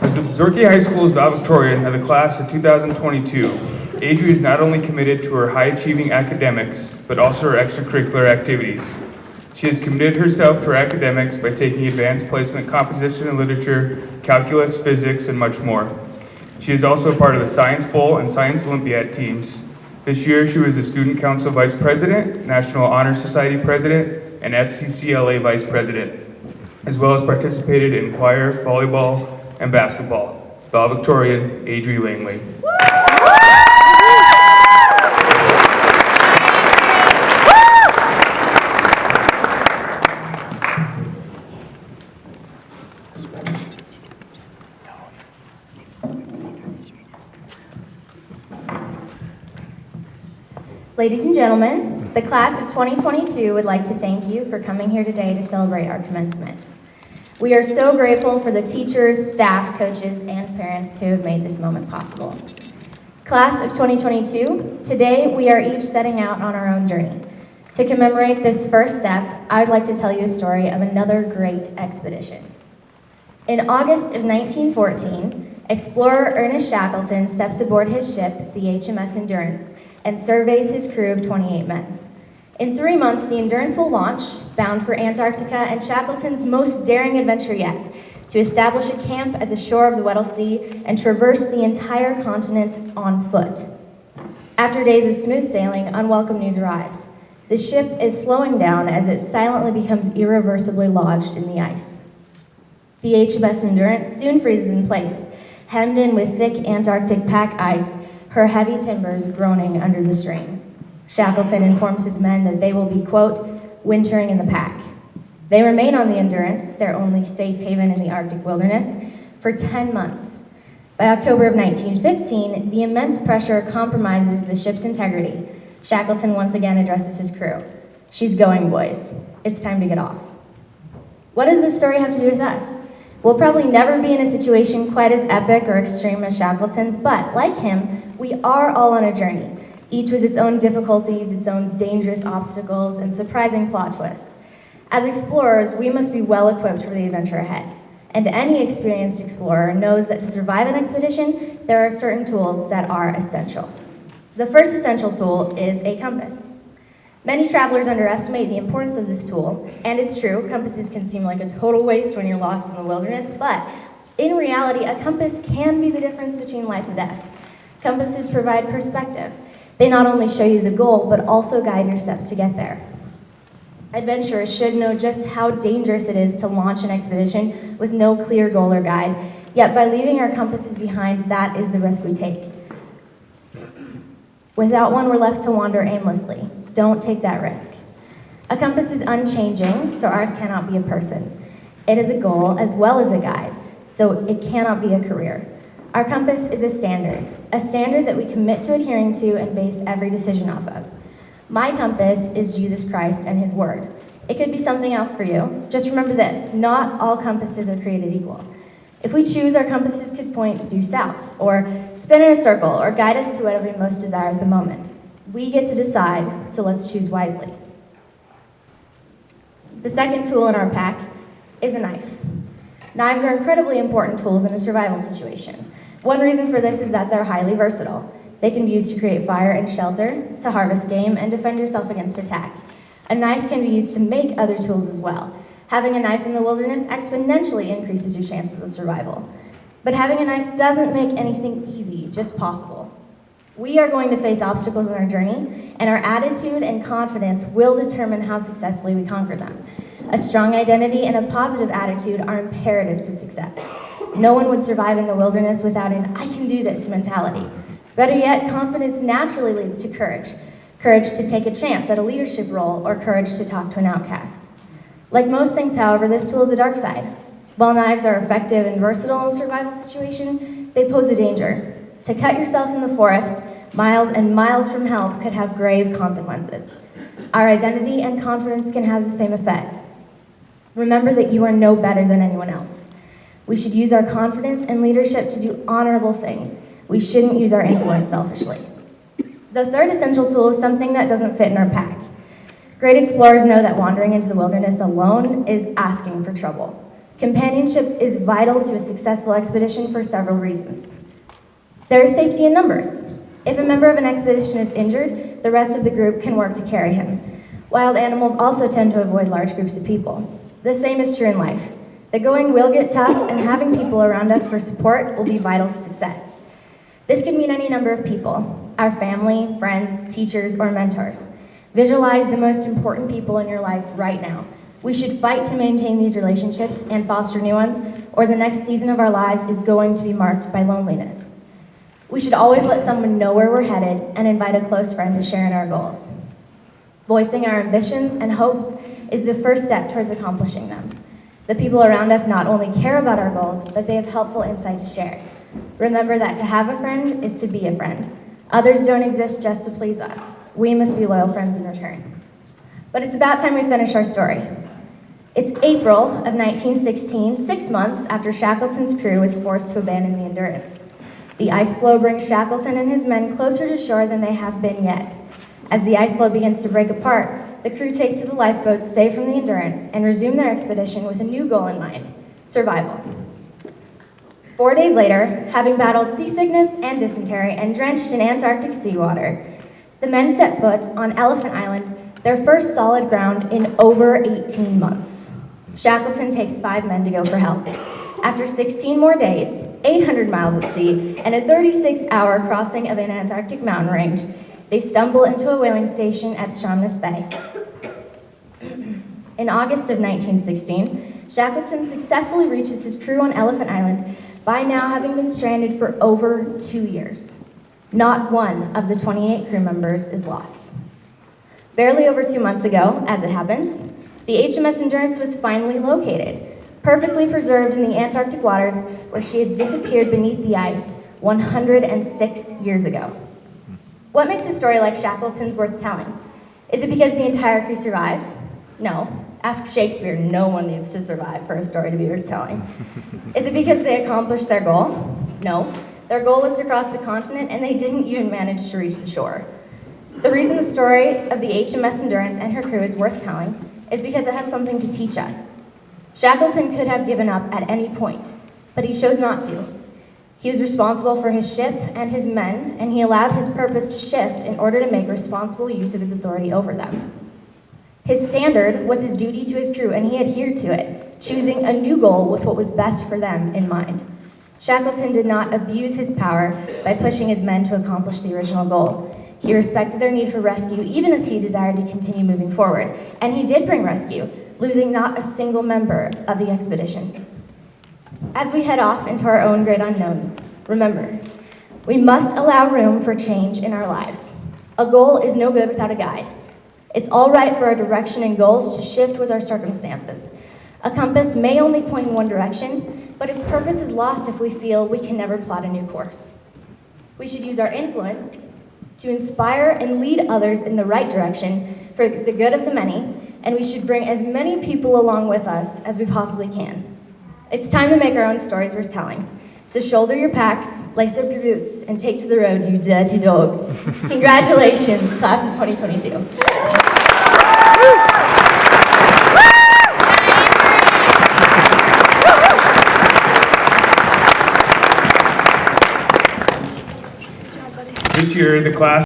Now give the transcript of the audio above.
As the Zorky High School's valedictorian of the class of 2022, Adree is not only committed to her high-achieving academics, but also her extracurricular activities. She has committed herself to her academics by taking advanced placement composition and literature, calculus, physics, and much more. She is also a part of the Science Bowl and Science Olympiad teams. This year, she was the Student Council Vice President, National Honor Society President, and FCCLA Vice President, as well as participated in choir, volleyball, and basketball. Valedictorian, Adree Langley. Ladies and gentlemen, the class of 2022 would like to thank you for coming here today to celebrate our commencement. We are so grateful for the teachers, staff, coaches, and parents who have made this moment possible. Class of 2022, today we are each setting out on our own journey. To commemorate this first step, I would like to tell you a story of another great expedition. In August of 1914, explorer Ernest Shackleton steps aboard his ship, the HMS Endurance, and surveys his crew of 28 men. In 3 months, the Endurance will launch, bound for Antarctica and Shackleton's most daring adventure yet, to establish a camp at the shore of the Weddell Sea and traverse the entire continent on foot. After days of smooth sailing, unwelcome news arrives. The ship is slowing down as it silently becomes irreversibly lodged in the ice. The HMS Endurance soon freezes in place, hemmed in with thick Antarctic pack ice, her heavy timbers groaning under the strain. Shackleton informs his men that they will be, quote, wintering in the pack. They remain on the Endurance, their only safe haven in the Arctic wilderness, for 10 months. By October of 1915, the immense pressure compromises the ship's integrity. Shackleton once again addresses his crew. She's going, boys. It's time to get off. What does this story have to do with us? We'll probably never be in a situation quite as epic or extreme as Shackleton's, but like him, we are all on a journey, each with its own difficulties, its own dangerous obstacles, and surprising plot twists. As explorers, we must be well equipped for the adventure ahead. And any experienced explorer knows that to survive an expedition, there are certain tools that are essential. The first essential tool is a compass. Many travelers underestimate the importance of this tool, and it's true, compasses can seem like a total waste when you're lost in the wilderness, but in reality, a compass can be the difference between life and death. Compasses provide perspective. They not only show you the goal, but also guide your steps to get there. Adventurers should know just how dangerous it is to launch an expedition with no clear goal or guide, yet by leaving our compasses behind, that is the risk we take. Without one, we're left to wander aimlessly. Don't take that risk. A compass is unchanging, so ours cannot be a person. It is a goal as well as a guide, so it cannot be a career. Our compass is a standard that we commit to adhering to and base every decision off of. My compass is Jesus Christ and His Word. It could be something else for you. Just remember this, not all compasses are created equal. If we choose, our compasses could point due south, or spin in a circle, or guide us to whatever we most desire at the moment. We get to decide, so let's choose wisely. The second tool in our pack is a knife. Knives are incredibly important tools in a survival situation. One reason for this is that they're highly versatile. They can be used to create fire and shelter, to harvest game, and defend yourself against attack. A knife can be used to make other tools as well. Having a knife in the wilderness exponentially increases your chances of survival. But having a knife doesn't make anything easy, just possible. We are going to face obstacles on our journey, and our attitude and confidence will determine how successfully we conquer them. A strong identity and a positive attitude are imperative to success. No one would survive in the wilderness without an "I can do this" mentality. Better yet, confidence naturally leads to courage. Courage to take a chance at a leadership role, or courage to talk to an outcast. Like most things, however, this tool is a dark side. While knives are effective and versatile in a survival situation, they pose a danger. To cut yourself in the forest, miles and miles from help, could have grave consequences. Our identity and confidence can have the same effect. Remember that you are no better than anyone else. We should use our confidence and leadership to do honorable things. We shouldn't use our influence selfishly. The third essential tool is something that doesn't fit in our pack. Great explorers know that wandering into the wilderness alone is asking for trouble. Companionship is vital to a successful expedition for several reasons. There is safety in numbers. If a member of an expedition is injured, the rest of the group can work to carry him. Wild animals also tend to avoid large groups of people. The same is true in life. The going will get tough, and having people around us for support will be vital to success. This could mean any number of people: our family, friends, teachers, or mentors. Visualize the most important people in your life right now. We should fight to maintain these relationships and foster new ones, or the next season of our lives is going to be marked by loneliness. We should always let someone know where we're headed and invite a close friend to share in our goals. Voicing our ambitions and hopes is the first step towards accomplishing them. The people around us not only care about our goals, but they have helpful insight to share. Remember that to have a friend is to be a friend. Others don't exist just to please us. We must be loyal friends in return. But it's about time we finish our story. It's April of 1916, 6 months after Shackleton's crew was forced to abandon the Endurance. The ice floe brings Shackleton and his men closer to shore than they have been yet. As the ice floe begins to break apart, the crew take to the lifeboats saved from the Endurance and resume their expedition with a new goal in mind: survival. 4 days later, having battled seasickness and dysentery and drenched in Antarctic seawater, the men set foot on Elephant Island, their first solid ground in over 18 months. Shackleton takes 5 men to go for help. After 16 more days, 800 miles at sea, and a 36-hour crossing of an Antarctic mountain range, they stumble into a whaling station at Stromness Bay. In August of 1916, Shackleton successfully reaches his crew on Elephant Island, by now having been stranded for over 2 years. Not one of the 28 crew members is lost. Barely over 2 months ago, as it happens, the HMS Endurance was finally located, perfectly preserved in the Antarctic waters where she had disappeared beneath the ice 106 years ago. What makes a story like Shackleton's worth telling? Is it because the entire crew survived? No. Ask Shakespeare, no one needs to survive for a story to be worth telling. Is it because they accomplished their goal? No. Their goal was to cross the continent, and they didn't even manage to reach the shore. The reason the story of the HMS Endurance and her crew is worth telling is because it has something to teach us. Shackleton could have given up at any point, but he chose not to. He was responsible for his ship and his men, and he allowed his purpose to shift in order to make responsible use of his authority over them. His standard was his duty to his crew, and he adhered to it, choosing a new goal with what was best for them in mind. Shackleton did not abuse his power by pushing his men to accomplish the original goal. He respected their need for rescue, even as he desired to continue moving forward, and he did bring rescue, losing not a single member of the expedition. As we head off into our own great unknowns, remember, we must allow room for change in our lives. A goal is no good without a guide. It's all right for our direction and goals to shift with our circumstances. A compass may only point in one direction, but its purpose is lost if we feel we can never plot a new course. We should use our influence to inspire and lead others in the right direction for the good of the many, and we should bring as many people along with us as we possibly can. It's time to make our own stories worth telling. So shoulder your packs, lace up your boots, and take to the road, you dirty dogs. Congratulations, class of 2022. This year, the class